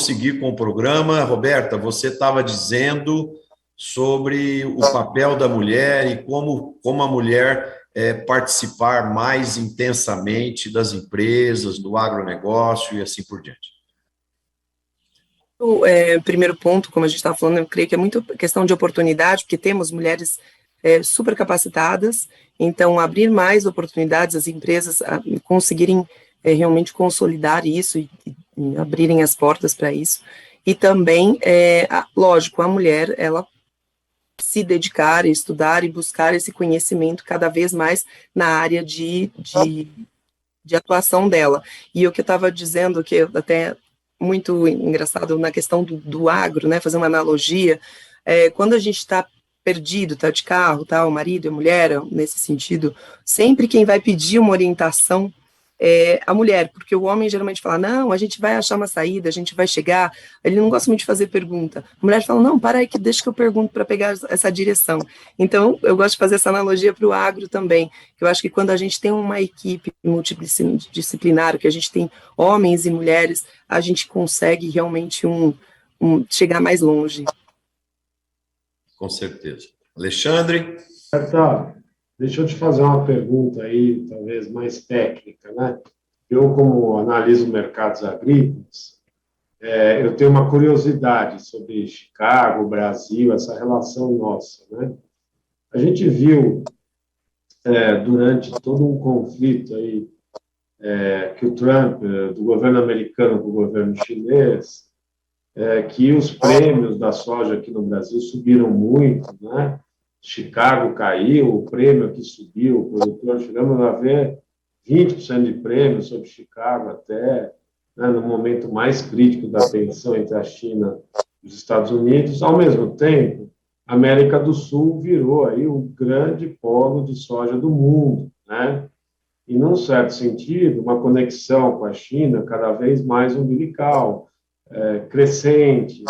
vamos seguir com o programa. Roberta, você estava dizendo sobre o papel da mulher e como a mulher participar mais intensamente das empresas, do agronegócio e assim por diante. O primeiro ponto, como a gente estava falando, eu creio que é muito questão de oportunidade, porque temos mulheres super capacitadas, então abrir mais oportunidades, as empresas conseguirem realmente consolidar isso e abrirem as portas para isso, e também, lógico, a mulher, ela se dedicar, estudar e buscar esse conhecimento cada vez mais na área de atuação dela. E o que eu estava dizendo, que até muito engraçado na questão do agro, né, fazer uma analogia, quando a gente está perdido, tá de carro, tá, o marido e a mulher, nesse sentido, sempre quem vai pedir uma orientação é a mulher, porque o homem geralmente fala, não, a gente vai achar uma saída, a gente vai chegar, ele não gosta muito de fazer pergunta. A mulher fala, não, para aí que deixa que eu pergunto para pegar essa direção. Então, eu gosto de fazer essa analogia para o agro também, que eu acho que quando a gente tem uma equipe multidisciplinar, que a gente tem homens e mulheres, a gente consegue realmente chegar mais longe. Com certeza. Alexandre? Deixa eu te fazer uma pergunta aí, talvez mais técnica, né? Eu, como analiso mercados agrícolas, eu tenho uma curiosidade sobre Chicago, Brasil, essa relação nossa, né? A gente viu, durante todo um conflito aí, que o Trump, do governo americano com o governo chinês, que os prêmios da soja aqui no Brasil subiram muito, né? Chicago caiu, o prêmio aqui subiu, o produtor, chegamos a ver 20% de prêmio sobre Chicago até, né, no momento mais crítico da tensão entre a China e os Estados Unidos. Ao mesmo tempo, a América do Sul virou aí o grande polo de soja do mundo, né? E, num certo sentido, uma conexão com a China cada vez mais umbilical, crescente,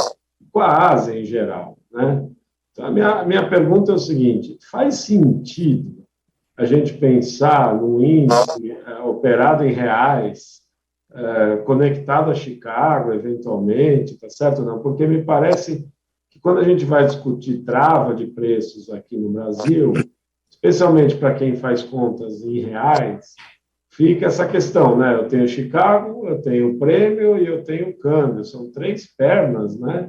com a Ásia em geral, né? Então, a minha pergunta é o seguinte, faz sentido a gente pensar num índice operado em reais, conectado a Chicago, eventualmente, tá certo ou não? Porque me parece que quando a gente vai discutir trava de preços aqui no Brasil, especialmente para quem faz contas em reais, fica essa questão, né? Eu tenho Chicago, eu tenho o prêmio e eu tenho o câmbio. São três pernas, né?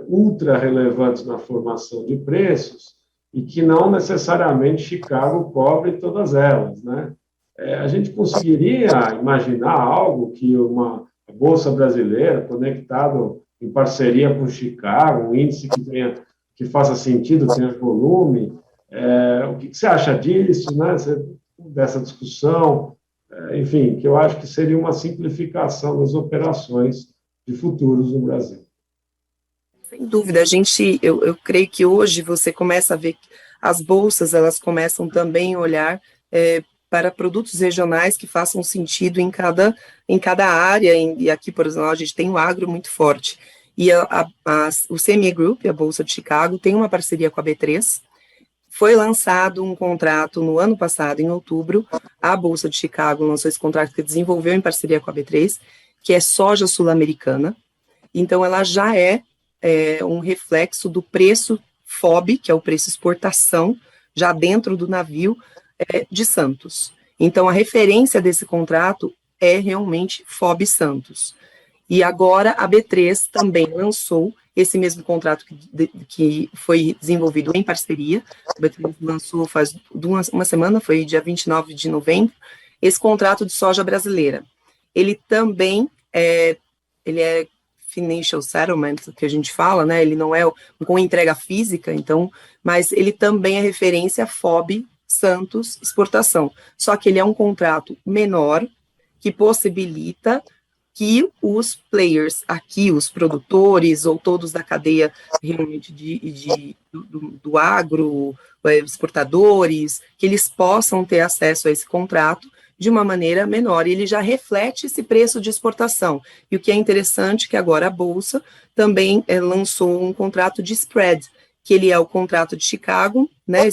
Ultra relevantes na formação de preços e que não necessariamente Chicago cobre todas elas, né? A gente conseguiria imaginar algo que uma bolsa brasileira conectado em parceria com Chicago, um índice que faça sentido, tenha volume. O que você acha disso, né? Dessa discussão? Enfim, que eu acho que seria uma simplificação das operações de futuros no Brasil. Sem dúvida, eu creio que hoje você começa a ver que as bolsas, elas começam também a olhar para produtos regionais que façam sentido em cada área, e aqui, por exemplo, a gente tem o agro muito forte, e o CME Group, a Bolsa de Chicago, tem uma parceria com a B3, foi lançado um contrato no ano passado, em outubro, a Bolsa de Chicago lançou esse contrato que desenvolveu em parceria com a B3, que é soja sul-americana, então ela já é um reflexo do preço FOB, que é o preço exportação, já dentro do navio de Santos. Então, a referência desse contrato é realmente FOB Santos. E agora a B3 também lançou esse mesmo contrato que foi desenvolvido em parceria, a B3 lançou faz uma semana, foi dia 29 de novembro, esse contrato de soja brasileira. Ele também ele é financial settlement, que a gente fala, né, ele não é com entrega física, então, mas ele também é referência FOB Santos exportação, só que ele é um contrato menor, que possibilita que os players aqui, os produtores ou todos da cadeia realmente do agro, exportadores, que eles possam ter acesso a esse contrato de uma maneira menor, e ele já reflete esse preço de exportação. E o que é interessante é que agora a Bolsa também lançou um contrato de spread, que ele é o contrato de Chicago, né,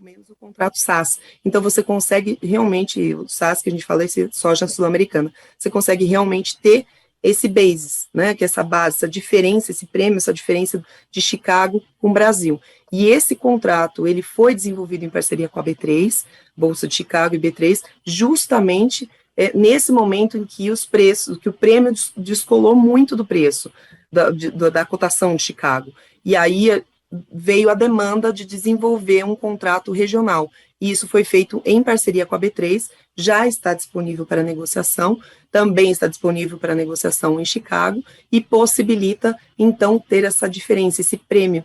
menos o contrato SAS. Então, você consegue realmente, o SAS que a gente fala, esse soja sul-americana, você consegue realmente ter esse basis, né, que é essa base, essa diferença, esse prêmio, essa diferença de Chicago com o Brasil. E esse contrato, ele foi desenvolvido em parceria com a B3, Bolsa de Chicago e B3, justamente nesse momento em que os preços, que o prêmio descolou muito do preço da cotação de Chicago. E aí veio a demanda de desenvolver um contrato regional. E isso foi feito em parceria com a B3, já está disponível para negociação, também está disponível para negociação em Chicago, e possibilita, então, ter essa diferença, esse prêmio.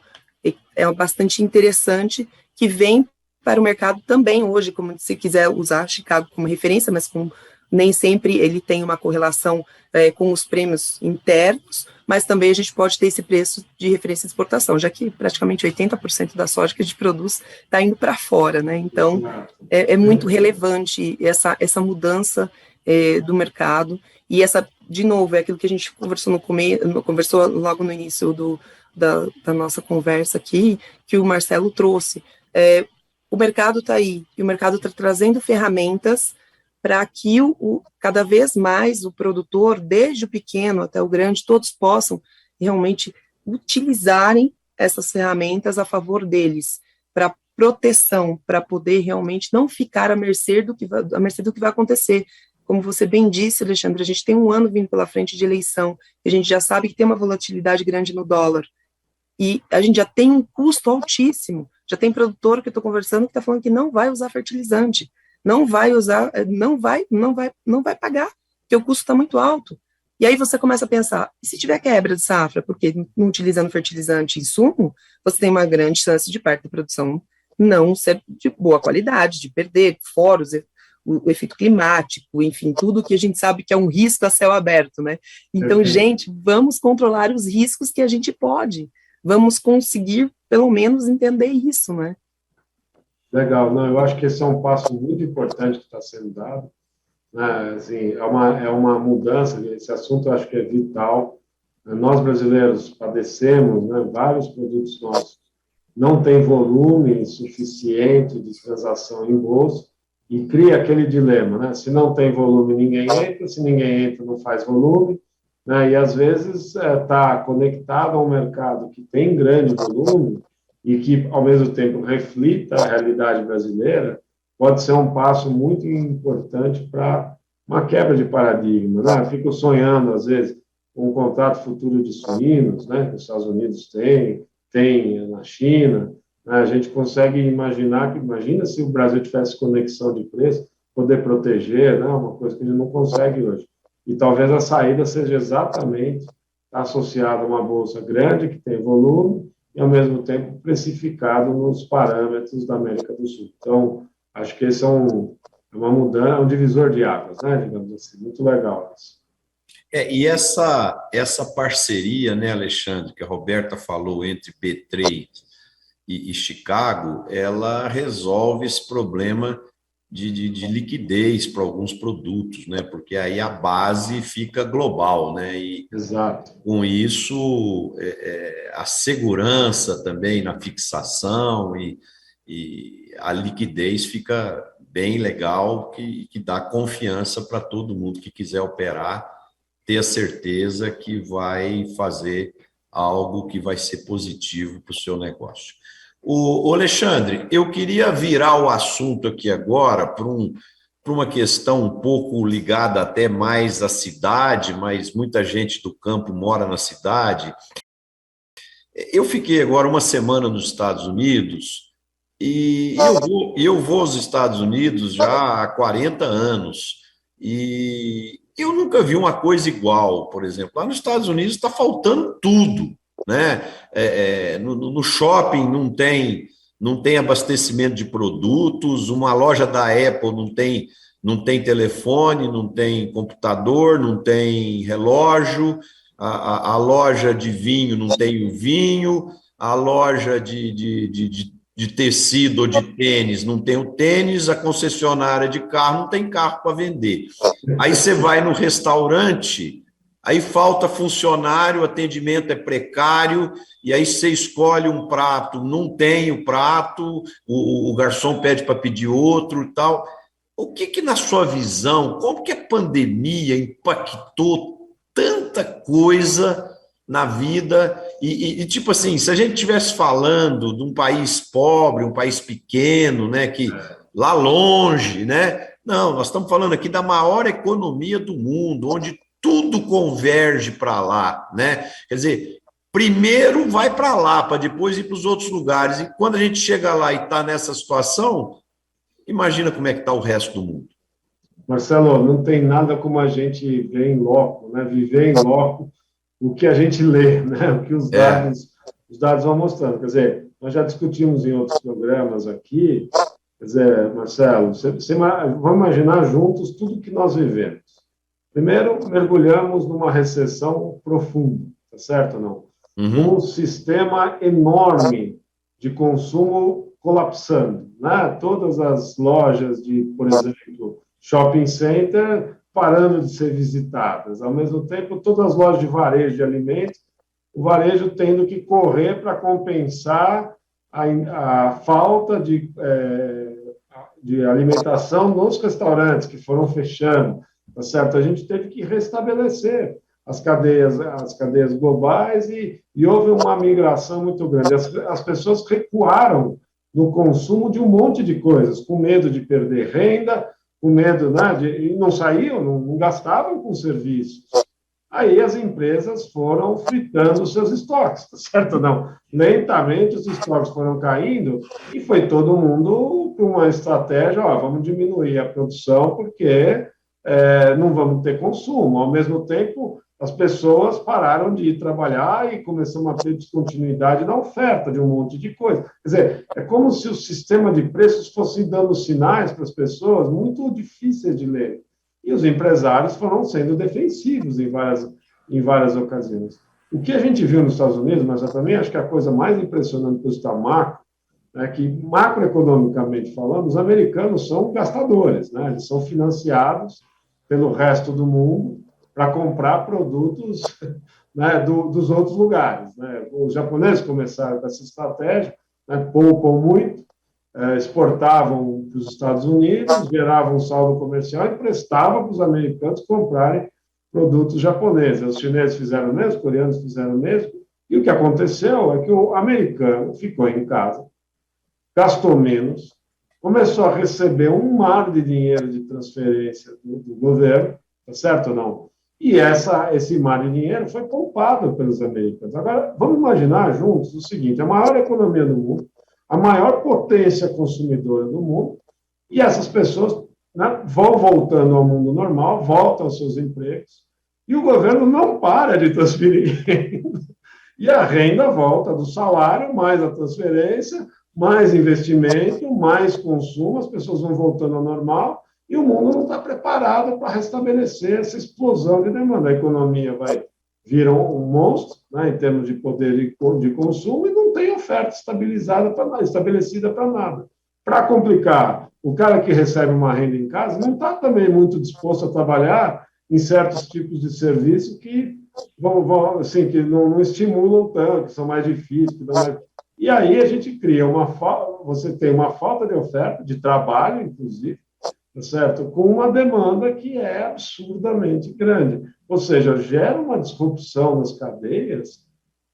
É bastante interessante, que vem para o mercado também hoje, como se quiser usar Chicago como referência, mas nem sempre ele tem uma correlação com os prêmios internos, mas também a gente pode ter esse preço de referência de exportação, já que praticamente 80% da soja que a gente produz está indo para fora, né? Então, é muito relevante essa mudança do mercado, e de novo, é aquilo que a gente conversou logo no início da nossa conversa aqui, que o Marcelo trouxe. O mercado está aí, e o mercado está trazendo ferramentas para que cada vez mais o produtor, desde o pequeno até o grande, todos possam realmente utilizarem essas ferramentas a favor deles, para proteção, para poder realmente não ficar à mercê do que vai acontecer. Como você bem disse, Alexandre, a gente tem um ano vindo pela frente de eleição, e a gente já sabe que tem uma volatilidade grande no dólar, e a gente já tem um custo altíssimo. Já tem produtor que eu estou conversando que está falando que não vai usar fertilizante, não vai pagar, porque o custo está muito alto. E aí você começa a pensar, e se tiver quebra de safra, porque não utilizando fertilizante e insumo, você tem uma grande chance de parte da produção não ser de boa qualidade, de perder foros, o efeito climático, enfim, tudo que a gente sabe que é um risco a céu aberto, né? Então, gente, vamos controlar os riscos que a gente pode, vamos conseguir, pelo menos, entender isso, né? Legal, não, eu acho que esse é um passo muito importante que está sendo dado, né? Assim, é uma mudança, esse assunto eu acho que é vital. Nós brasileiros padecemos, né, vários produtos nossos não têm volume suficiente de transação em bolsa, e cria aquele dilema, né? Se não tem volume, ninguém entra, se ninguém entra, não faz volume, né? E às vezes está conectado a um mercado que tem grande volume e que, ao mesmo tempo, reflita a realidade brasileira, pode ser um passo muito importante para uma quebra de paradigma, né? Eu fico sonhando, às vezes, com um contrato futuro de suínos, né, que os Estados Unidos tem na China, né? A gente consegue imaginar imagina se o Brasil tivesse conexão de preço, poder proteger, né, uma coisa que a gente não consegue hoje. E talvez a saída seja exatamente associada a uma bolsa grande, que tem volume, e, ao mesmo tempo, precificado nos parâmetros da América do Sul. Então, acho que esse é uma mudança, um divisor de águas, né, digamos assim, muito legal isso. E essa parceria, né, Alexandre, que a Roberta falou entre B3 e Chicago, ela resolve esse problema de liquidez para alguns produtos, né? Porque aí a base fica global, né? E Exato. Com isso a segurança também na fixação e a liquidez fica bem legal, que dá confiança para todo mundo que quiser operar, ter a certeza que vai fazer algo que vai ser positivo para o seu negócio. O Alexandre, eu queria virar o assunto aqui agora para uma questão um pouco ligada até mais à cidade, mas muita gente do campo mora na cidade. Eu fiquei agora uma semana nos Estados Unidos e eu vou aos Estados Unidos já há 40 anos e eu nunca vi uma coisa igual, por exemplo. Lá nos Estados Unidos está faltando tudo, né? No shopping não tem abastecimento de produtos, uma loja da Apple não tem telefone, não tem computador, não tem relógio, a loja de vinho não tem o vinho, a loja de tecido ou de tênis não tem o tênis, a concessionária de carro não tem carro para vender. Aí você vai no restaurante, aí falta funcionário, o atendimento é precário, e aí você escolhe um prato, não tem o prato, o garçom pede para pedir outro e tal. O que na sua visão, como que a pandemia impactou tanta coisa na vida, tipo assim, se a gente estivesse falando de um país pobre, um país pequeno, né, que lá longe, né? Não, nós estamos falando aqui da maior economia do mundo, onde tudo converge para lá, né? Quer dizer, primeiro vai para lá, para depois ir para os outros lugares. E quando a gente chega lá e está nessa situação, imagina como é que está o resto do mundo. Marcelo, não tem nada como a gente ver em loco, né? Viver em loco o que a gente lê, né? O que os dados vão mostrando. Quer dizer, nós já discutimos em outros programas aqui. Quer dizer, Marcelo, vamos imaginar juntos tudo que nós vivemos. Primeiro, mergulhamos numa recessão profunda, tá certo ou não? Um sistema enorme de consumo colapsando, né? Todas as lojas de, por exemplo, shopping center parando de ser visitadas. Ao mesmo tempo, todas as lojas de varejo de alimentos, o varejo tendo que correr para compensar a falta de alimentação nos restaurantes que foram fechando, tá certo? A gente teve que restabelecer as cadeias globais e houve uma migração muito grande. As pessoas recuaram no consumo de um monte de coisas, com medo de perder renda, com medo, né, e não saíam, não gastavam com serviços. Aí as empresas foram fritando os seus estoques, tá certo? Não, lentamente os estoques foram caindo e foi todo mundo com uma estratégia, ó, vamos diminuir a produção porque não vamos ter consumo. Ao mesmo tempo, as pessoas pararam de ir trabalhar e começamos a ter descontinuidade na oferta de um monte de coisa. Quer dizer, é como se o sistema de preços fosse dando sinais para as pessoas muito difíceis de ler. E os empresários foram sendo defensivos em várias ocasiões. O que a gente viu nos Estados Unidos, mas eu também acho que a coisa mais impressionante do estado macro é que, macroeconomicamente falando, os americanos são gastadores, né? Eles são financiados pelo resto do mundo para comprar produtos, né, dos outros lugares, né? Os japoneses começaram com essa estratégia, né, poupam muito, exportavam para os Estados Unidos, geravam um saldo comercial e prestavam para os americanos comprarem produtos japoneses. Os chineses fizeram o mesmo, os coreanos fizeram o mesmo, e o que aconteceu é que o americano ficou em casa, gastou menos, começou a receber um mar de dinheiro de transferência do governo, tá certo ou não? E esse mar de dinheiro foi poupado pelos americanos. Agora, vamos imaginar juntos o seguinte: a maior economia do mundo, a maior potência consumidora do mundo, e essas pessoas, né, vão voltando ao mundo normal, voltam aos seus empregos, e o governo não para de transferir renda, e a renda volta do salário, mais a transferência, mais investimento, mais consumo, as pessoas vão voltando ao normal, e o mundo não está preparado para restabelecer essa explosão de demanda. A economia vai vir um monstro, né, em termos de poder de consumo, e não tem oferta estabelecida para nada. Para complicar, o cara que recebe uma renda em casa não está também muito disposto a trabalhar em certos tipos de serviço que assim, que não estimulam tanto, que são mais difíceis. E aí a gente cria você tem uma falta de oferta, de trabalho, inclusive, tá certo? Com uma demanda que é absurdamente grande. Ou seja, gera uma disrupção nas cadeias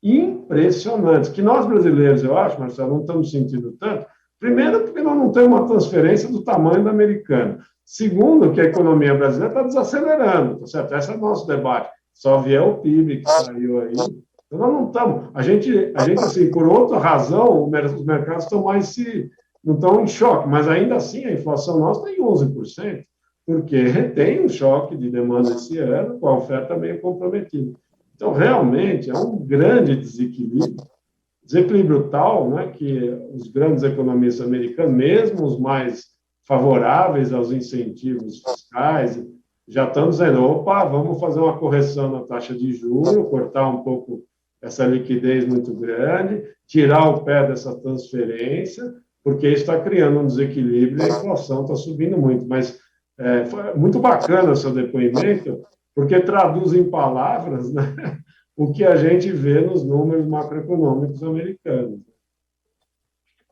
impressionante, que nós brasileiros, eu acho, Marcelo, não estamos sentindo tanto. Primeiro, porque nós não temos uma transferência do tamanho do americano. Segundo, que a economia brasileira está desacelerando, tá certo? Esse é o nosso debate. Só vier o PIB que saiu aí. Então, nós não estamos. A gente, assim, por outra razão, os mercados não estão em choque, mas ainda assim a inflação nossa está em 11%, porque tem um choque de demanda esse ano, com a oferta meio comprometida. Então, realmente, é um grande desequilíbrio tal, né, que os grandes economistas americanos, mesmo os mais favoráveis aos incentivos fiscais, já estão dizendo, opa, vamos fazer uma correção na taxa de juros, cortar um pouco essa liquidez muito grande, tirar o pé dessa transferência, porque isso está criando um desequilíbrio e a inflação está subindo muito. Mas foi muito bacana o seu depoimento, porque traduz em palavras, né, o que a gente vê nos números macroeconômicos americanos.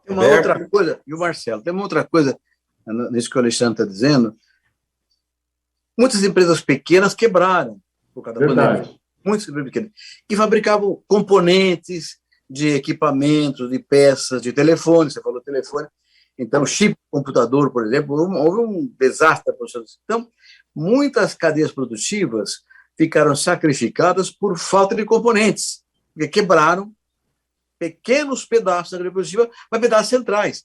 Tem uma outra coisa, e o Marcelo, tem uma outra coisa nisso que o Alexandre está dizendo. Muitas empresas pequenas quebraram, por causa da pandemia. Muitos escritórios pequenos. Que fabricavam componentes de equipamentos, de peças, de telefone, você falou telefone. Então, chip computador, por exemplo, houve um desastre. Então, muitas cadeias produtivas ficaram sacrificadas por falta de componentes, porque quebraram pequenos pedaços da cadeia produtiva, mas pedaços centrais.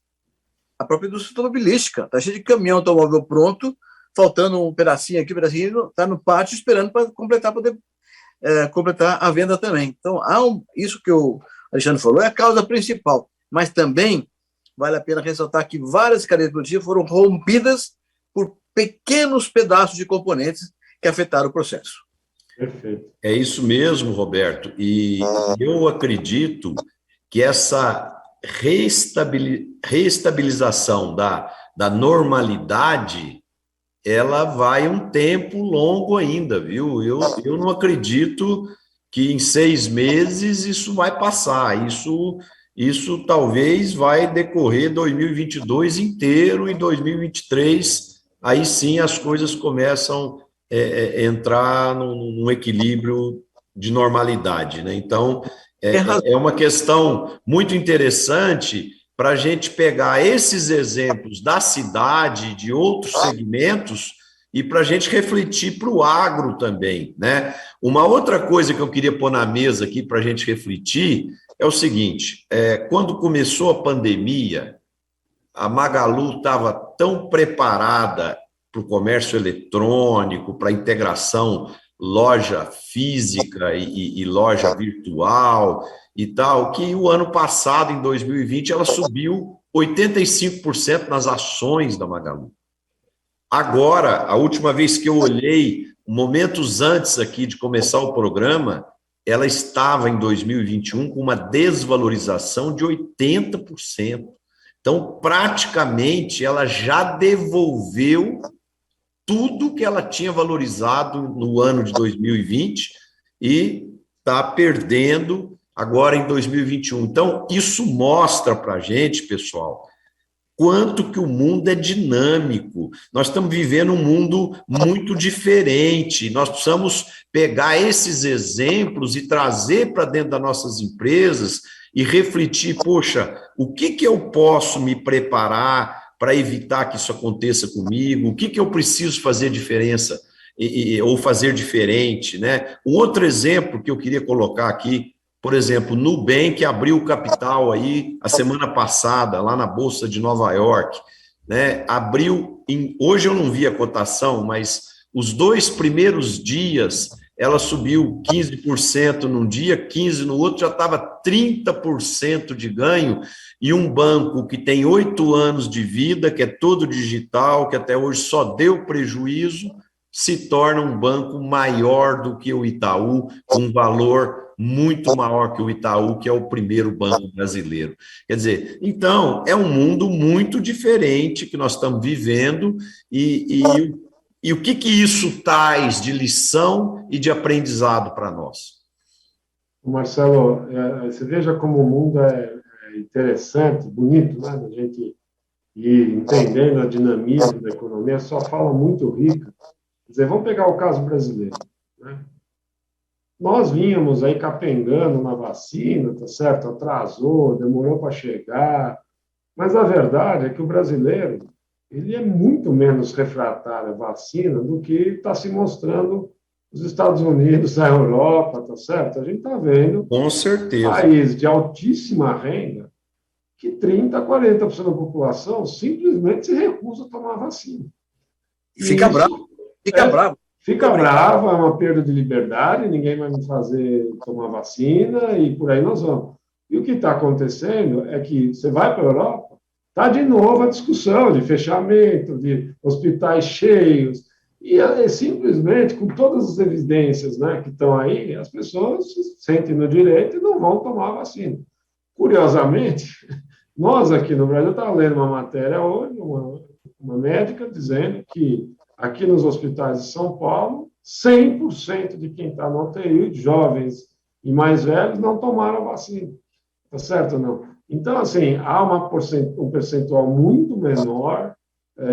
A própria indústria automobilística, está cheia de caminhão automóvel pronto, faltando um pedacinho aqui, um pedacinho, está no pátio esperando para completar, poder completar a venda também. Então, isso que o Alexandre falou é a causa principal, mas também vale a pena ressaltar que várias cadeias produtivas foram rompidas por pequenos pedaços de componentes que afetaram o processo. Perfeito. É isso mesmo, Roberto, e eu acredito que essa reestabilização da normalidade, ela vai um tempo longo ainda, viu? Eu não acredito que em 6 meses isso vai passar, isso talvez vai decorrer 2022 inteiro e 2023, aí sim as coisas começam a entrar num equilíbrio de normalidade, né? Então, é uma questão muito interessante para a gente pegar esses exemplos da cidade, de outros segmentos, e para a gente refletir para o agro também, né? Uma outra coisa que eu queria pôr na mesa aqui para a gente refletir é o seguinte, quando começou a pandemia, a Magalu estava tão preparada para o comércio eletrônico, para a integração loja física e loja virtual e tal, que o ano passado, em 2020, ela subiu 85% nas ações da Magalu. Agora, a última vez que eu olhei, momentos antes aqui de começar o programa, ela estava em 2021 com uma desvalorização de 80%. Então, praticamente, ela já devolveu tudo que ela tinha valorizado no ano de 2020 e está perdendo agora em 2021. Então, isso mostra para a gente, pessoal, quanto que o mundo é dinâmico. Nós estamos vivendo um mundo muito diferente. Nós precisamos pegar esses exemplos e trazer para dentro das nossas empresas e refletir, poxa, o que eu posso me preparar para evitar que isso aconteça comigo? O que eu preciso fazer diferença ou fazer diferente, né? Um outro exemplo que eu queria colocar aqui, por exemplo, Nubank abriu capital aí a semana passada, lá na Bolsa de Nova York, né? Hoje eu não vi a cotação, mas os 2 primeiros dias ela subiu 15% num dia, 15% no outro, já estava 30% de ganho, e um banco que tem 8 anos de vida, que é todo digital, que até hoje só deu prejuízo, se torna um banco maior do que o Itaú, com um valor muito maior que o Itaú, que é o primeiro banco brasileiro. Quer dizer, então, é um mundo muito diferente que nós estamos vivendo, e o que isso traz de lição e de aprendizado para nós? Marcelo, você veja como o mundo é interessante, bonito, né? A gente ir entendendo a dinamismo da economia, só fala muito rica. Quer dizer, vamos pegar o caso brasileiro, né? Nós vínhamos aí capengando na vacina, tá certo? Atrasou, demorou para chegar, mas a verdade é que o brasileiro ele é muito menos refratário à vacina do que está se mostrando nos Estados Unidos, na Europa, tá certo? A gente está vendo com certeza países de altíssima renda que 30%, 40% da população simplesmente se recusa a tomar a vacina. Fica bravo. Fica bravo, é uma perda de liberdade, ninguém vai me fazer tomar vacina e por aí nós vamos. E o que está acontecendo é que você vai para a Europa, está de novo a discussão de fechamento, de hospitais cheios, e simplesmente, com todas as evidências, né, que estão aí, as pessoas se sentem no direito e não vão tomar a vacina. Curiosamente, nós aqui no Brasil, eu estava lendo uma matéria hoje, uma médica dizendo que aqui nos hospitais de São Paulo, 100% de quem está no UTI, jovens e mais velhos, não tomaram a vacina. Tá certo ou não? Então, assim, há um percentual muito menor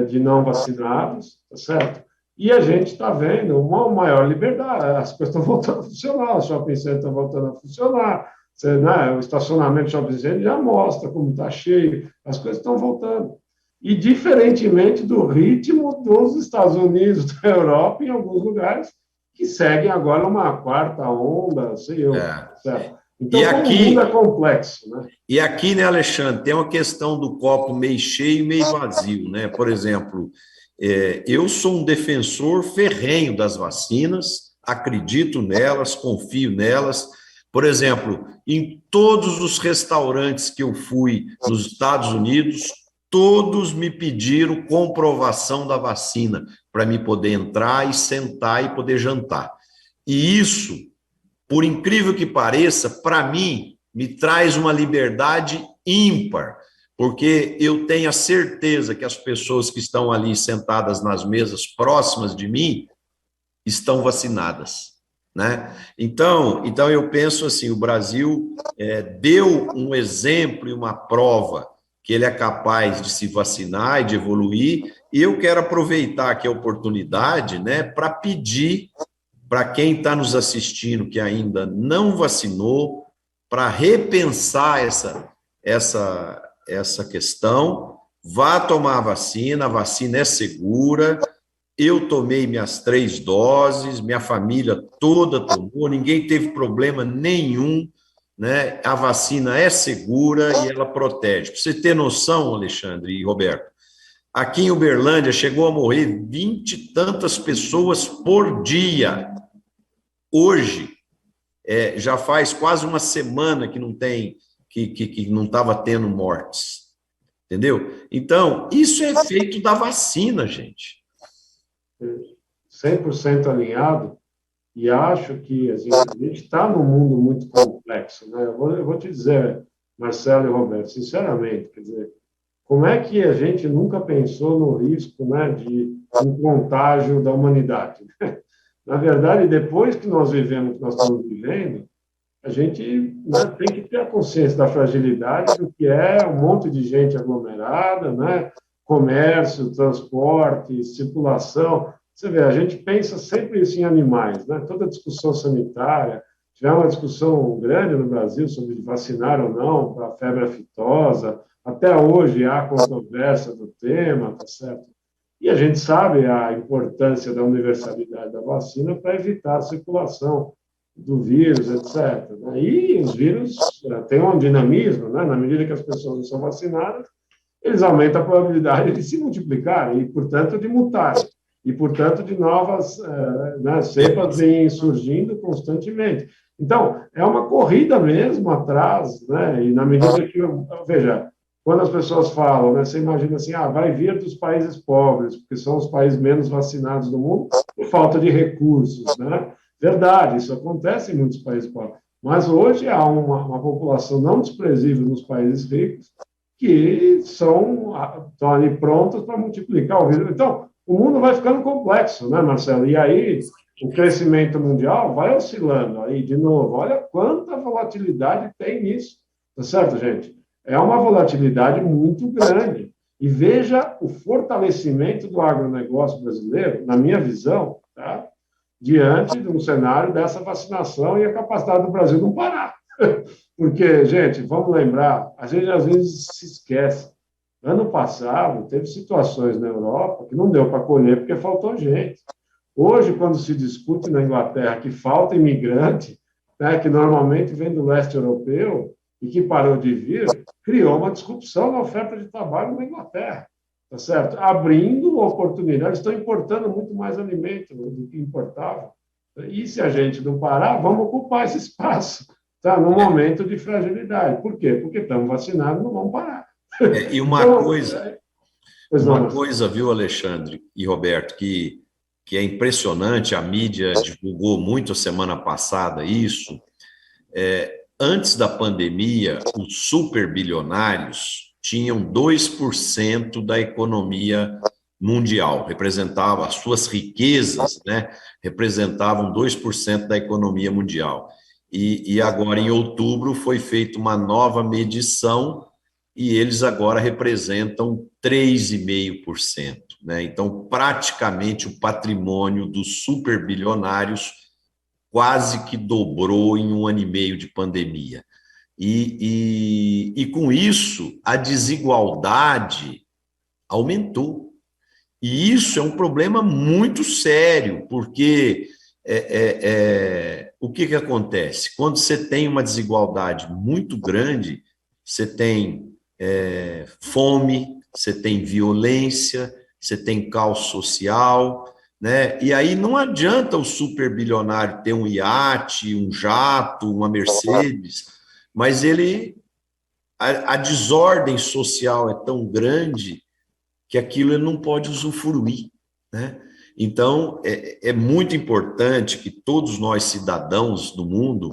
de não vacinados, tá certo? E a gente está vendo uma maior liberdade, as coisas estão voltando a funcionar, o shopping center está voltando a funcionar, você, né, o estacionamento do shopping center já mostra como está cheio, as coisas estão voltando. E diferentemente do ritmo dos Estados Unidos, da Europa, em alguns lugares, que seguem agora uma quarta onda, sei eu, certo? Então, como o mundo é complexo, né? E aqui, né, Alexandre, tem uma questão do copo meio cheio e meio vazio, né? Por exemplo, eu sou um defensor ferrenho das vacinas, acredito nelas, confio nelas. Por exemplo, em todos os restaurantes que eu fui nos Estados Unidos, todos me pediram comprovação da vacina para me poder entrar e sentar e poder jantar. E isso, por incrível que pareça, para mim, me traz uma liberdade ímpar, porque eu tenho a certeza que as pessoas que estão ali sentadas nas mesas próximas de mim estão vacinadas, né? Então eu penso assim, o Brasil deu um exemplo e uma prova que ele é capaz de se vacinar e de evoluir, e eu quero aproveitar aqui a oportunidade, né, para pedir para quem está nos assistindo que ainda não vacinou, para repensar essa questão, vá tomar a vacina é segura, eu tomei minhas 3 doses, minha família toda tomou, ninguém teve problema nenhum, né? A vacina é segura e ela protege. Para você ter noção, Alexandre e Roberto, aqui em Uberlândia chegou a morrer 20 e tantas pessoas por dia. Hoje, já faz quase uma semana que não tem, que não estava tendo mortes, entendeu? Então, isso é efeito da vacina, gente. 100% alinhado, e acho que a gente está num mundo muito complexo, né? Eu vou te dizer, Marcelo e Roberto, sinceramente, quer dizer, como é que a gente nunca pensou no risco, né, de um contágio da humanidade? Na verdade, depois que nós vivemos o que nós estamos vivendo, a gente, né, tem que ter a consciência da fragilidade do que é um monte de gente aglomerada, né? Comércio, transporte, circulação. Você vê, a gente pensa sempre isso em animais, né? Toda discussão sanitária, tiver uma discussão grande no Brasil sobre vacinar ou não para a febre aftosa, até hoje há controvérsia do tema, tá certo? E a gente sabe a importância da universalidade da vacina para evitar a circulação do vírus, etc. E os vírus têm um dinamismo, né? Na medida que as pessoas não são vacinadas, eles aumentam a probabilidade de se multiplicarem e, portanto, de mutarem. E, portanto, de novas cepas vêm surgindo constantemente. Então, é uma corrida mesmo atrás, né? E na medida que, veja, quando as pessoas falam, né, você imagina assim, vai vir dos países pobres, porque são os países menos vacinados do mundo, por falta de recursos, né? Verdade, isso acontece em muitos países pobres. Mas hoje há uma população não desprezível nos países ricos que estão ali prontos para multiplicar o vírus. Então, o mundo vai ficando complexo, né, Marcelo? E aí, o crescimento mundial vai oscilando. Aí, de novo, olha quanta volatilidade tem nisso. Tá certo, gente? É uma volatilidade muito grande. E veja o fortalecimento do agronegócio brasileiro, na minha visão, tá? Diante de um cenário dessa vacinação e a capacidade do Brasil não parar. Porque, gente, vamos lembrar, a gente às vezes se esquece. Ano passado, teve situações na Europa que não deu para colher porque faltou gente. Hoje, quando se discute na Inglaterra que falta imigrante, né, que normalmente vem do leste europeu e que parou de vir, criou uma disrupção na oferta de trabalho na Inglaterra, tá certo? Abrindo oportunidades, estão importando muito mais alimento do que importavam. E se a gente não parar, vamos ocupar esse espaço, tá? No momento de fragilidade. Por quê? Porque estamos vacinados, não vamos parar. E uma então, coisa, viu, Alexandre e Roberto, que é impressionante, a mídia divulgou muito a semana passada isso. Antes da pandemia, os superbilionários tinham 2% da economia mundial, representavam as suas riquezas, né, representavam 2% da economia mundial. E agora, em outubro, foi feita uma nova medição e eles agora representam 3,5%. né? Então, praticamente o patrimônio dos superbilionários quase que dobrou em 1 ano e meio de pandemia. E com isso, a desigualdade aumentou. E isso é um problema muito sério, porque o que acontece? Quando você tem uma desigualdade muito grande, você tem fome, você tem violência, você tem caos social, né? E aí não adianta o superbilionário ter um iate, um jato, uma Mercedes, mas a desordem social é tão grande que aquilo ele não pode usufruir, né? Então, é muito importante que todos nós, cidadãos do mundo,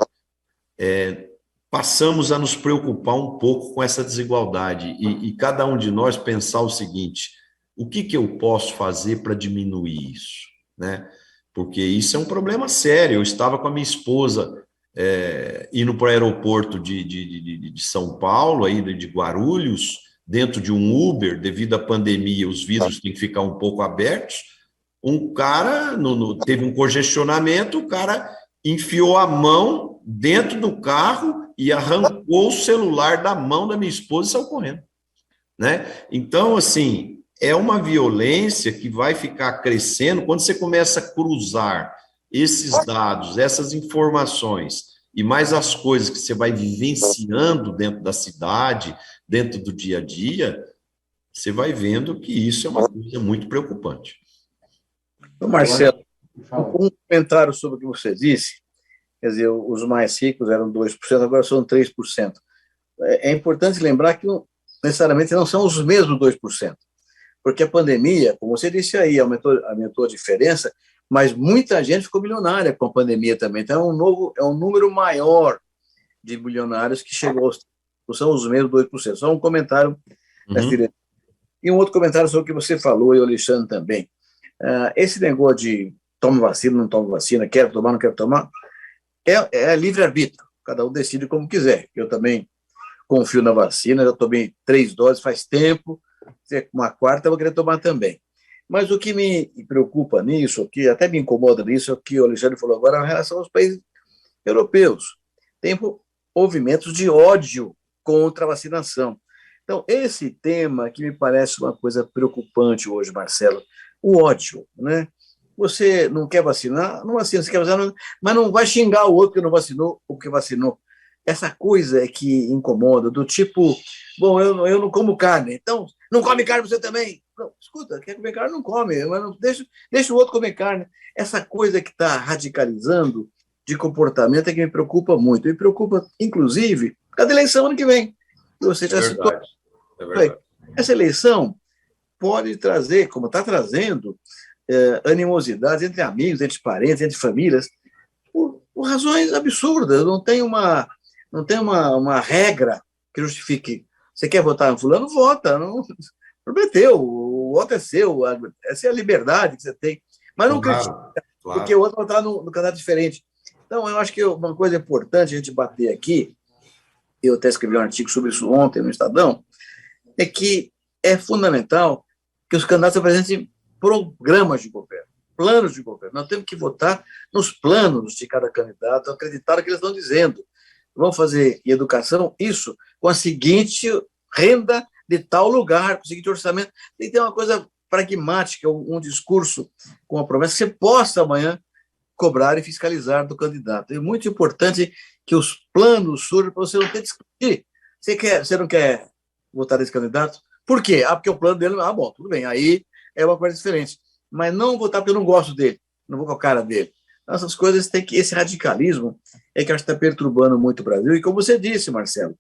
passamos a nos preocupar um pouco com essa desigualdade e cada um de nós pensar o seguinte: o que eu posso fazer para diminuir isso, né? Porque isso é um problema sério. Eu estava com a minha esposa indo para o aeroporto de São Paulo, aí de Guarulhos, dentro de um Uber, devido à pandemia, os vidros têm que ficar um pouco abertos. Um cara teve um congestionamento, o cara enfiou a mão dentro do carro e arrancou o celular da mão da minha esposa e saiu correndo, né? Então, assim, é uma violência que vai ficar crescendo quando você começa a cruzar esses dados, essas informações e mais as coisas que você vai vivenciando dentro da cidade, dentro do dia a dia, você vai vendo que isso é uma coisa muito preocupante. Marcelo, um comentário sobre o que você disse, quer dizer, os mais ricos eram 2%, agora são 3%. É importante lembrar que necessariamente não são os mesmos 2%, porque a pandemia, como você disse aí, aumentou a diferença, mas muita gente ficou milionária com a pandemia também. Então, é um número maior de milionários que chegou aos... Não são os mesmos 2%. Só um comentário nessa direção. E um outro comentário sobre o que você falou, e o Alexandre também. Esse negócio de toma vacina, não toma vacina, quero tomar, não quero tomar, é livre-arbítrio. Cada um decide como quiser. Eu também confio na vacina, já tomei 3 doses faz tempo, uma quarta eu vou querer tomar também. Mas o que me preocupa nisso, que até me incomoda nisso, é o que o Alexandre falou agora em relação aos países europeus. Tem movimentos de ódio contra a vacinação. Então, esse tema que me parece uma coisa preocupante hoje, Marcelo, o ódio, né? Você não quer vacinar? Não vacina. Você quer vacinar, mas não vai xingar o outro que não vacinou ou que vacinou. Essa coisa é que incomoda, do tipo, bom, eu não como carne, então não come carne você também. Não, escuta, quer comer carne, não come, mas não, deixa o outro comer carne. Essa coisa que está radicalizando de comportamento é que me preocupa muito. Me preocupa, inclusive, cada eleição ano que vem. Você já citou. É verdade. Essa eleição pode trazer, como está trazendo, animosidades entre amigos, entre parentes, entre famílias, por razões absurdas. Não tem uma regra que justifique. Você quer votar em fulano? Vota. Não, prometeu, o voto é seu, essa é a liberdade que você tem. Mas não critica, porque o outro vai estar no candidato diferente. Então, eu acho que uma coisa importante a gente bater aqui, eu até escrevi um artigo sobre isso ontem no Estadão, é que é fundamental que os candidatos apresentem programas de governo, planos de governo. Nós temos que votar nos planos de cada candidato, acreditar no que eles estão dizendo. Vamos fazer em educação isso com a seguinte renda de tal lugar, com o seguinte orçamento. Tem que ter uma coisa pragmática, um discurso com a promessa que você possa amanhã cobrar e fiscalizar do candidato. É muito importante que os planos surjam para você não ter que discutir. Você não quer votar nesse candidato? Por quê? Porque o plano dele... bom, tudo bem, aí é uma coisa diferente. Mas não votar porque eu não gosto dele, não vou com a cara dele. Essas coisas tem que... Esse radicalismo é que acho que está perturbando muito o Brasil. E como você disse, Marcelo,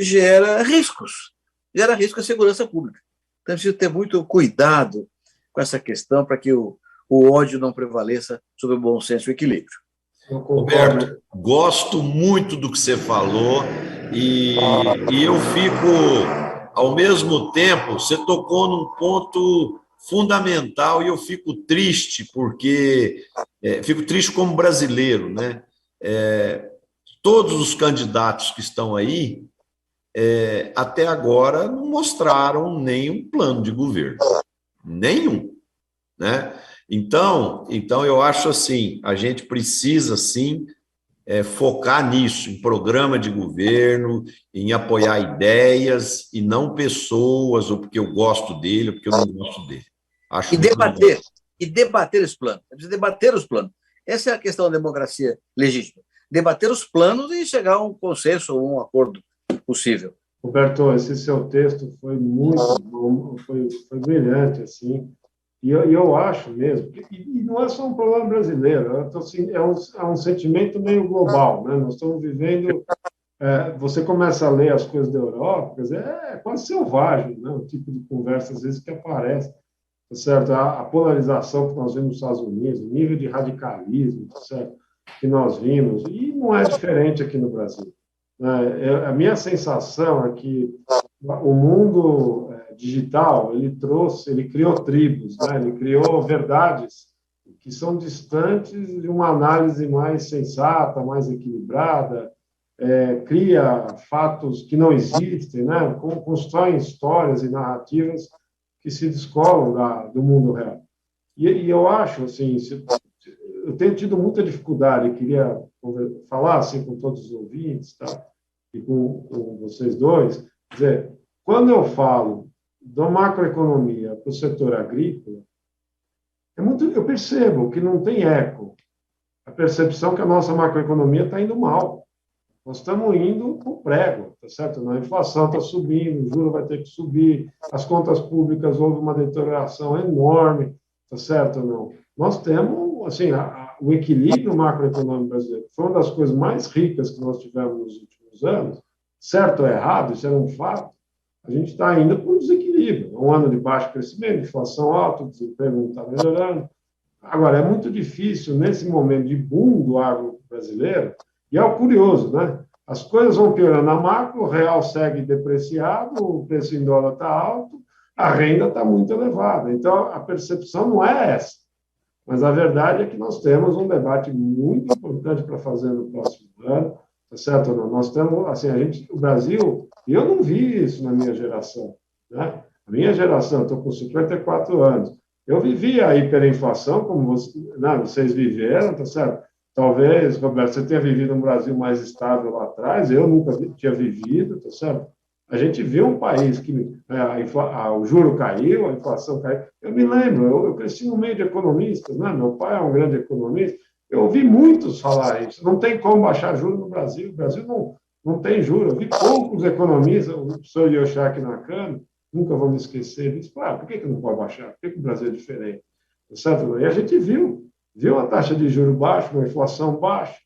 gera riscos. Gera risco à segurança pública. Então, é preciso ter muito cuidado com essa questão para que o ódio não prevaleça sobre o bom senso e o equilíbrio. Roberto, gosto muito do que você falou e eu fico, ao mesmo tempo, você tocou num ponto fundamental e eu fico triste, porque fico triste como brasileiro, né? Todos os candidatos que estão aí, até agora, não mostraram nenhum plano de governo, Nenhum, né? Então eu acho assim, a gente precisa, sim, focar nisso, em programa de governo, em apoiar ideias e não pessoas, ou porque eu gosto dele, ou porque eu não gosto dele. Acho muito legal. E debater os planos. É preciso debater os planos. Essa é a questão da democracia legítima. Debater os planos e chegar a um consenso ou um acordo possível. Roberto, esse seu texto foi muito bom, foi brilhante, assim, e eu acho mesmo, e não é só um problema brasileiro, assim, é um sentimento meio global, né? Nós estamos vivendo, você começa a ler as coisas da Europa, quer dizer, é quase selvagem, né? O tipo de conversa, às vezes, que aparece, tá certo? A polarização que nós vimos nos Estados Unidos, o nível de radicalismo, tá certo? Que nós vimos, e não é diferente aqui no Brasil. A minha sensação é que o mundo digital, ele criou tribos, né? Ele criou verdades que são distantes de uma análise mais sensata, mais equilibrada, cria fatos que não existem, né? Constrói histórias e narrativas que se descolam do mundo real. E eu acho, assim, eu tenho tido muita dificuldade, queria falar assim com todos os ouvintes, tá? E com vocês dois, quer dizer, quando eu falo da macroeconomia para o setor agrícola, eu percebo que não tem eco. A percepção que a nossa macroeconomia está indo mal. Nós estamos indo para o prego, tá certo? A inflação está subindo, o juro vai ter que subir, as contas públicas houve uma deterioração enorme, tá certo ou não? Nós temos, assim, o equilíbrio macroeconômico brasileiro foi uma das coisas mais ricas que nós tivemos nos últimos anos, certo ou errado, isso era um fato, a gente está ainda com desequilíbrio, um ano de baixo crescimento, inflação alta, o desemprego não está melhorando. Agora, é muito difícil, nesse momento de boom do agro brasileiro, e é o curioso, né? As coisas vão piorando na macro, o real segue depreciado, o preço em dólar está alto, a renda está muito elevada. Então, a percepção não é essa. Mas a verdade é que nós temos um debate muito importante para fazer no próximo ano, tá certo ou não? Nós temos, assim, o Brasil, e eu não vi isso na minha geração, né? A minha geração, estou com 54 anos, eu vivi a hiperinflação, como vocês viveram, tá certo? Talvez, Roberto, você tenha vivido um Brasil mais estável lá atrás, eu nunca tinha vivido, tá certo? A gente viu um país que o juro caiu, a inflação caiu. Eu me lembro, eu cresci no meio de economistas, né? Meu pai é um grande economista, eu ouvi muitos falar isso. Não tem como baixar juros no Brasil, o Brasil não tem juros. Eu vi poucos economistas, o professor Yoshiaki Nakano, nunca vou me esquecer disso. Claro, por que não pode baixar? Por que o Brasil é diferente? Tá certo? E a gente viu a taxa de juros baixa, uma inflação baixa.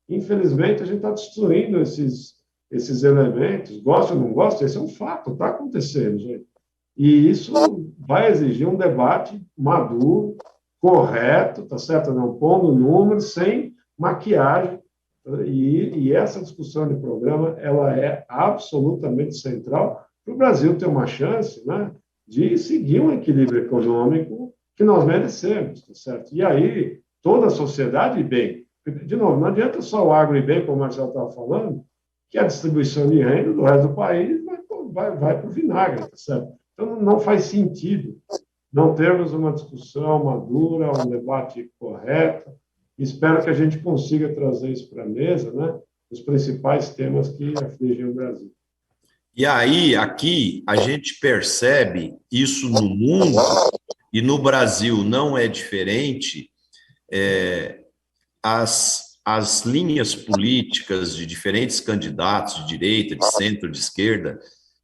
Infelizmente, a gente está destruindo esses elementos, gosta ou não gosta, esse é um fato, está acontecendo, gente. E isso vai exigir um debate maduro, correto, tá certo? Não pondo números, sem maquiagem. E essa discussão de programa, ela é absolutamente central para o Brasil ter uma chance, né, de seguir um equilíbrio econômico que nós merecemos, tá certo? E aí, toda a sociedade bem. De novo, não adianta só o agro ir bem, como o Marcelo estava falando, que a distribuição de renda do resto do país vai para o vinagre, tá certo? Então, não faz sentido não termos uma discussão madura, um debate correto. Espero que a gente consiga trazer isso para a mesa, né? Os principais temas que afligem o Brasil. E aí, aqui, a gente percebe isso no mundo, e no Brasil não é diferente. As linhas políticas de diferentes candidatos, de direita, de centro, de esquerda,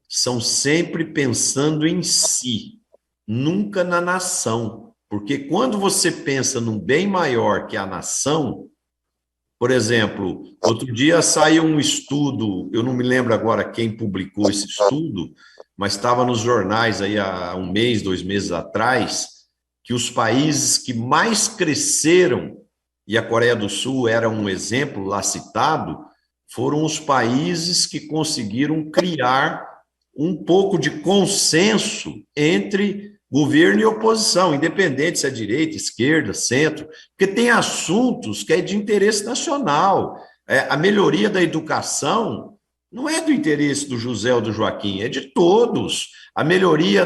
são sempre pensando em si, nunca na nação. Porque quando você pensa num bem maior que a nação, por exemplo, outro dia saiu um estudo, eu não me lembro agora quem publicou esse estudo, mas estava nos jornais aí há um mês, 2 meses atrás, que os países que mais cresceram, e a Coreia do Sul era um exemplo lá citado, foram os países que conseguiram criar um pouco de consenso entre governo e oposição, independente se é direita, esquerda, centro, porque tem assuntos que é de interesse nacional. A melhoria da educação não é do interesse do José ou do Joaquim, é de todos. A melhoria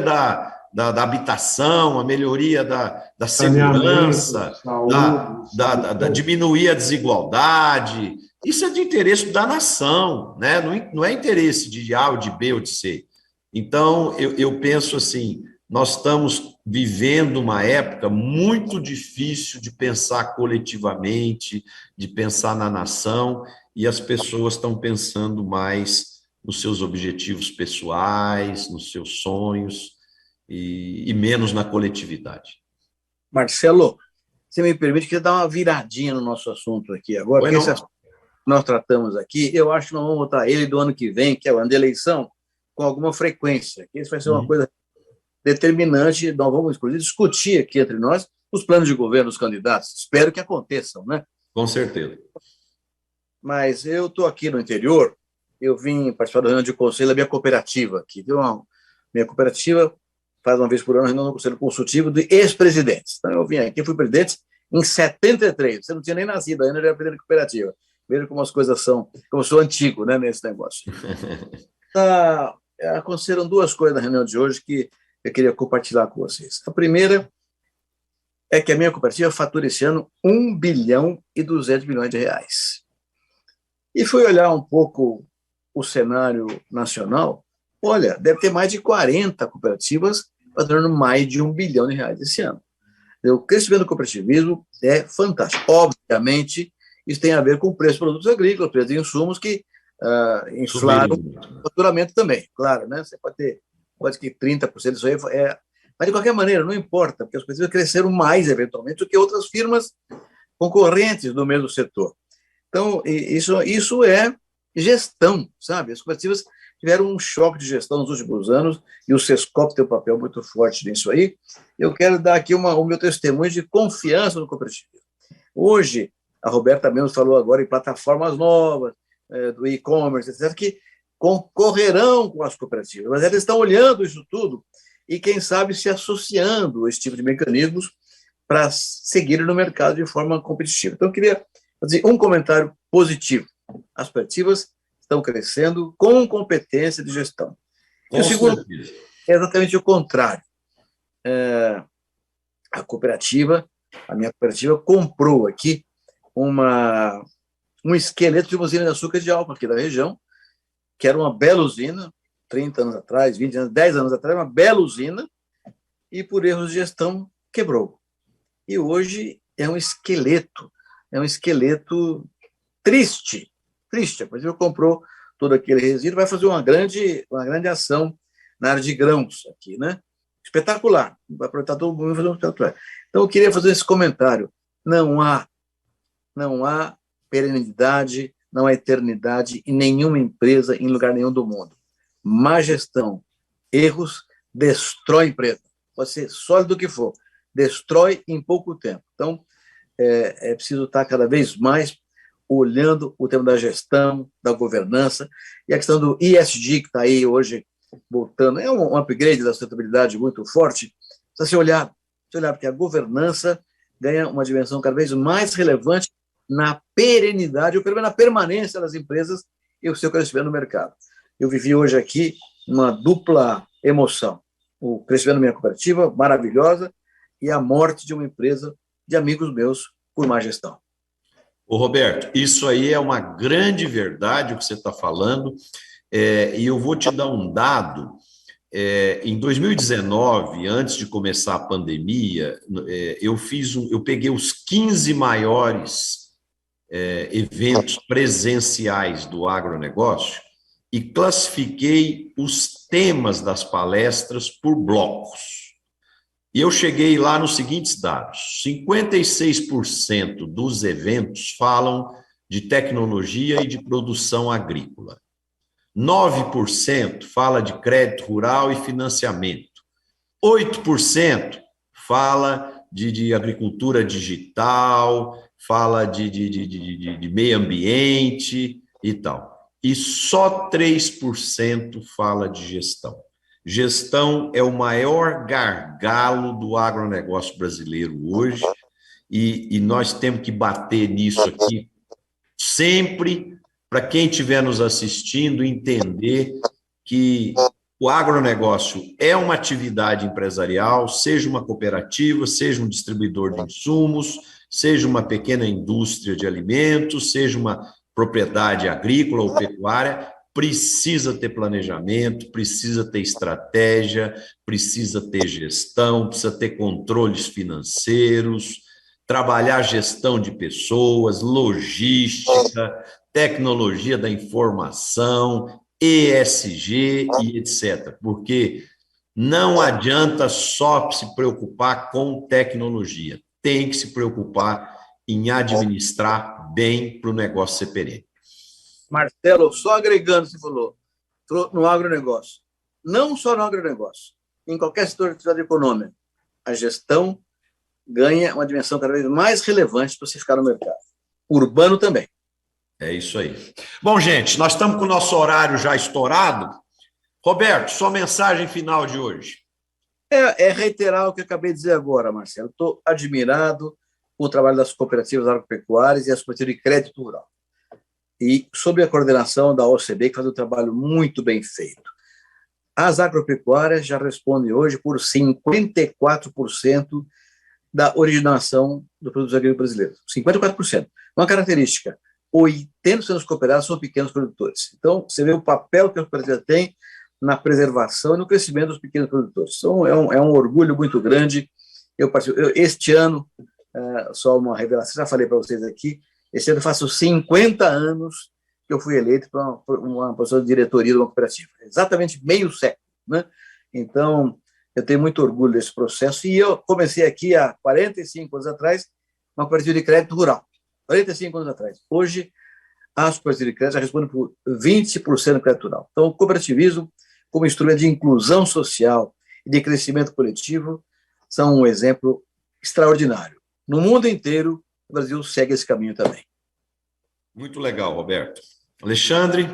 da habitação, a melhoria da Saneamento, segurança, saúde, diminuir a desigualdade. Isso é de interesse da nação, né? Não é interesse de A ou de B ou de C. Então, eu penso assim, nós estamos vivendo uma época muito difícil de pensar coletivamente, de pensar na nação, e as pessoas estão pensando mais nos seus objetivos pessoais, nos seus sonhos, e menos na coletividade. Marcelo, você me permite que eu dar uma viradinha no nosso assunto aqui agora, porque esse assunto que nós tratamos aqui, eu acho que nós vamos botar ele do ano que vem, que é o ano de eleição, com alguma frequência. Isso vai ser uma coisa determinante. Nós vamos, inclusive, discutir aqui entre nós os planos de governo dos candidatos. Espero que aconteçam, né? Com certeza. Mas eu estou aqui no interior, eu vim participar da reunião de conselho da minha cooperativa aqui. Minha cooperativa faz uma vez por ano a reunião do conselho consultivo de ex-presidentes. Então, eu vim aqui, fui presidente em 73. Você não tinha nem nascido ainda, eu era presidente da cooperativa. Veja como as coisas são, como eu sou antigo, né, nesse negócio. Aconteceram duas coisas na reunião de hoje que eu queria compartilhar com vocês. A primeira é que a minha cooperativa fatura esse ano 1 bilhão e 200 milhões de reais. E fui olhar um pouco o cenário nacional, olha, deve ter mais de 40 cooperativas faturando mais de 1 bilhão de reais esse ano. O crescimento do cooperativismo é fantástico. Obviamente, isso tem a ver com o preço de produtos agrícolas, preço de insumos que inflaram o faturamento também, claro, né? Você pode ter quase que 30% disso aí, mas de qualquer maneira, não importa, porque as cooperativas cresceram mais, eventualmente, do que outras firmas concorrentes do mesmo setor. Então, isso é gestão, sabe? As cooperativas tiveram um choque de gestão nos últimos anos e o Sescop tem um papel muito forte nisso aí. Eu quero dar aqui o meu testemunho de confiança no cooperativismo. Hoje, a Roberta mesmo falou agora em plataformas novas, do e-commerce, etc., que concorrerão com as cooperativas, mas elas estão olhando isso tudo e, quem sabe, se associando a esse tipo de mecanismos para seguir no mercado de forma competitiva. Então, eu queria fazer um comentário positivo. As cooperativas estão crescendo com competência de gestão. E o segundo é exatamente o contrário. A minha cooperativa comprou aqui um esqueleto de uma usina de açúcar de álcool aqui da região, que era uma bela usina, 30 anos atrás, 20 anos, 10 anos atrás, uma bela usina, e por erros de gestão quebrou. E hoje é um esqueleto triste. A cooperativa comprou todo aquele resíduo, vai fazer uma grande ação na área de grãos aqui, né? Espetacular, vai aproveitar todo mundo e fazer um espetacular. Então, eu queria fazer esse comentário. Não há perenidade, não há eternidade em nenhuma empresa, em lugar nenhum do mundo. Má gestão, erros, destrói a empresa. Pode ser sólido o que for, destrói em pouco tempo. Então, é preciso estar cada vez mais olhando o tema da gestão, da governança, e a questão do ESG, que está aí hoje voltando, é um upgrade da sustentabilidade muito forte. Precisa se olhar, porque a governança ganha uma dimensão cada vez mais relevante na perenidade, ou pelo menos na permanência das empresas e o seu crescimento no mercado. Eu vivi hoje aqui uma dupla emoção. O crescimento da minha cooperativa, maravilhosa, e a morte de uma empresa de amigos meus por má gestão. Ô Roberto, isso aí é uma grande verdade o que você está falando, e eu vou te dar um dado. Em 2019, antes de começar a pandemia, eu peguei os 15 maiores eventos presenciais do agronegócio e classifiquei os temas das palestras por blocos. E eu cheguei lá nos seguintes dados: 56% dos eventos falam de tecnologia e de produção agrícola. 9% fala de crédito rural e financiamento. 8% fala de agricultura digital, fala de meio ambiente e tal. E só 3% fala de gestão. Gestão é o maior gargalo do agronegócio brasileiro hoje, e nós temos que bater nisso aqui sempre, para quem estiver nos assistindo entender que o agronegócio é uma atividade empresarial, seja uma cooperativa, seja um distribuidor de insumos, seja uma pequena indústria de alimentos, seja uma propriedade agrícola ou pecuária, precisa ter planejamento, precisa ter estratégia, precisa ter gestão, precisa ter controles financeiros, trabalhar gestão de pessoas, logística, tecnologia da informação, ESG e etc. Porque não adianta só se preocupar com tecnologia, tem que se preocupar em administrar bem para o negócio ser perene. Marcelo, só agregando, você falou, no agronegócio. Não só no agronegócio, em qualquer setor de atividade econômica, a gestão ganha uma dimensão cada vez mais relevante para você ficar no mercado. Urbano também. É isso aí. Bom, gente, nós estamos com o nosso horário já estourado. Roberto, sua mensagem final de hoje. É reiterar o que eu acabei de dizer agora, Marcelo. Estou admirado com o trabalho das cooperativas agropecuárias e as cooperativas de crédito rural. E sob a coordenação da OCB, que faz um trabalho muito bem feito. As agropecuárias já respondem hoje por 54% da originação do produto agrícola brasileiro. 54%. Uma característica, 80% dos cooperados são pequenos produtores. Então, você vê o papel que a cooperativa tem na preservação e no crescimento dos pequenos produtores. Então, é um orgulho muito grande. Este ano, só uma revelação, já falei para vocês aqui, este ano eu faço 50 anos que eu fui eleito para uma posição de diretoria de uma cooperativa. Exatamente meio século, né? Então, eu tenho muito orgulho desse processo e eu comecei aqui há 45 anos atrás uma cooperativa de crédito rural. 45 anos atrás. Hoje, as cooperativas de crédito já respondem por 20% do crédito rural. Então, o cooperativismo, como instrumento de inclusão social e de crescimento coletivo, são um exemplo extraordinário. No mundo inteiro, o Brasil segue esse caminho também. Muito legal, Roberto. Alexandre?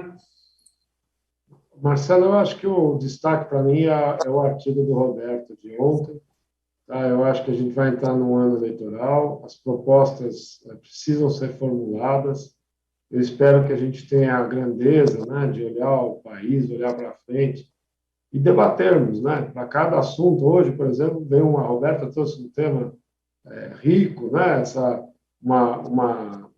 Marcelo, eu acho que o destaque para mim é o artigo do Roberto de ontem. Tá? Eu acho que a gente vai entrar num ano eleitoral, as propostas precisam ser formuladas. Eu espero que a gente tenha a grandeza, né, de olhar o país, olhar para frente e debatermos, né? Para cada assunto. Hoje, por exemplo, a Roberta trouxe um tema rico, né? Uma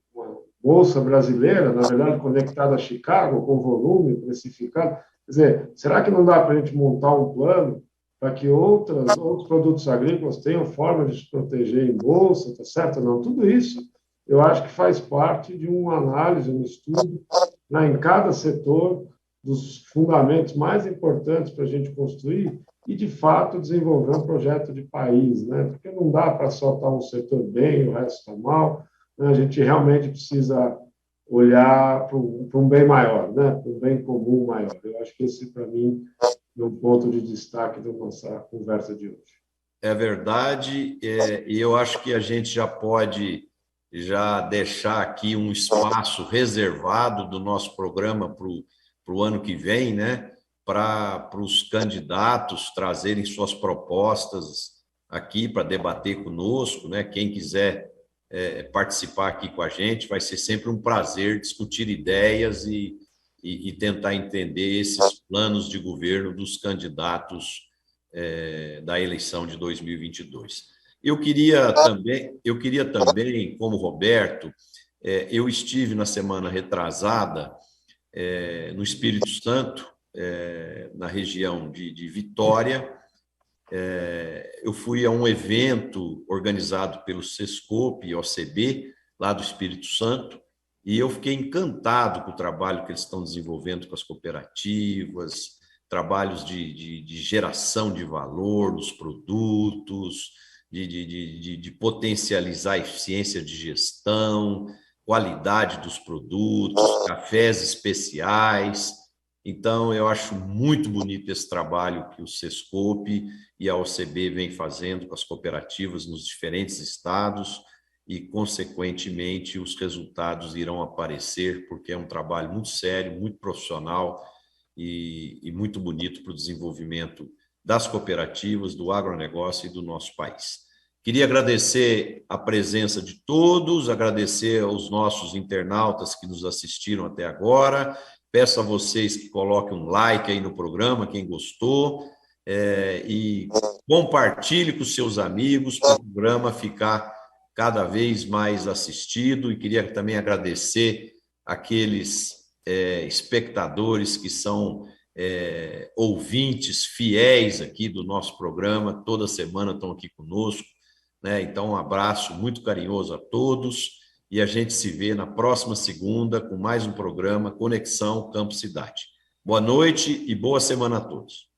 bolsa brasileira, na verdade, conectada a Chicago, com volume precificado. Quer dizer, será que não dá para a gente montar um plano para que outros produtos agrícolas tenham forma de se proteger em bolsa, tá certo? Não, tudo isso eu acho que faz parte de uma análise, um estudo, né, em cada setor, dos fundamentos mais importantes para a gente construir e, de fato, desenvolver um projeto de país, né? Porque não dá para só estar um setor bem e o resto está mal, né? A gente realmente precisa olhar para um bem maior, né? Para um bem comum maior. Eu acho que esse, para mim, é um ponto de destaque da nossa conversa de hoje. É verdade, e eu acho que a gente já pode deixar aqui um espaço reservado do nosso programa para o ano que vem, né? Para os candidatos trazerem suas propostas aqui para debater conosco, né? Quem quiser participar aqui com a gente, vai ser sempre um prazer discutir ideias e tentar entender esses planos de governo dos candidatos da eleição de 2022. Eu queria também, como Roberto, eu estive na semana retrasada no Espírito Santo, na região de Vitória. Eu fui a um evento organizado pelo Sescope e OCB, lá do Espírito Santo, e eu fiquei encantado com o trabalho que eles estão desenvolvendo com as cooperativas, trabalhos de geração de valor nos produtos, de potencializar a eficiência de gestão, qualidade dos produtos, cafés especiais. Então, eu acho muito bonito esse trabalho que o Sescope e a OCB vem fazendo com as cooperativas nos diferentes estados e, consequentemente, os resultados irão aparecer, porque é um trabalho muito sério, muito profissional e muito bonito para o desenvolvimento das cooperativas, do agronegócio e do nosso país. Queria agradecer a presença de todos, agradecer aos nossos internautas que nos assistiram até agora, Peço a vocês que coloquem um like aí no programa, quem gostou, e compartilhe com seus amigos para o programa ficar cada vez mais assistido. E queria também agradecer aqueles espectadores que são ouvintes fiéis aqui do nosso programa, toda semana estão aqui conosco, né? Então, um abraço muito carinhoso a todos e a gente se vê na próxima segunda com mais um programa Conexão Campo Cidade. Boa noite e boa semana a todos.